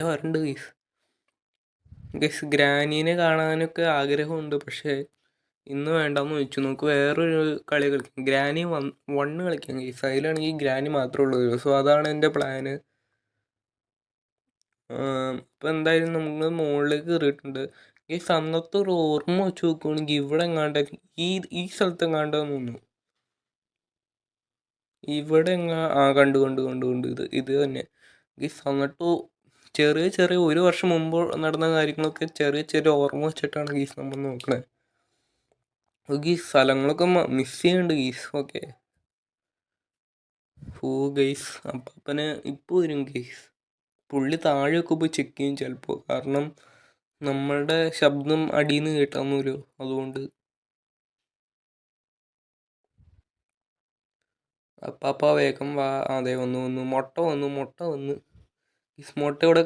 വരണ്ട് guys. Guys ഗ്രാനീനെ കാണാനൊക്കെ ആഗ്രഹമുണ്ട്, പക്ഷേ ഇന്ന് വേണ്ടാന്ന് വെച്ചു. നമുക്ക് വേറൊരു കളി കളിക്കാം, ഗ്രാനി 1 കളിക്കാം ഗൈസ്. അതിലാണെങ്കിൽ ഗ്രാനി മാത്രമേ ഉള്ളൂ. സോ അതാണ് എൻ്റെ പ്ലാന്. ഇപ്പം എന്തായാലും നമ്മൾ മുകളിലേക്ക് കയറിയിട്ടുണ്ട് ഗൈസ്. അന്നത്തെ ഒരു ഓർമ്മ വെച്ച് നോക്കുകയാണെങ്കിൽ ഇവിടെ എങ്ങാണ്ട് ഈ സ്ഥലത്ത് എങ്ങാണ്ടെന്ന് തോന്നുന്നു. ഇവിടെ കണ്ടു ഇത് തന്നെ ഗൈസ്. എന്നിട്ട് ചെറിയ ചെറിയ 1 വർഷം മുമ്പ് നടന്ന കാര്യങ്ങളൊക്കെ ചെറിയ ചെറിയ ഓർമ്മ വെച്ചിട്ടാണ് ഗീസ് നമ്മൾ നോക്കണേ. ഗീസ് സ്ഥലങ്ങളൊക്കെ മിസ് ചെയ്യുന്നുണ്ട് ഗീസ്. ഓക്കെ ഗൈസ്, അപ്പനെ ഇപ്പോൾ വരും ഗൈസ്. പുള്ളി താഴെയൊക്കെ പോയി ചെക്ക് ചെയ്യും ചിലപ്പോൾ, കാരണം നമ്മളുടെ ശബ്ദം അടിയിൽ നിന്ന് കേട്ടാന്നൂല്ലോ. അതുകൊണ്ട് അപ്പാ വേഗം വാ. അതെ വന്നു മുട്ട വന്നു. മുട്ട ഇവിടെ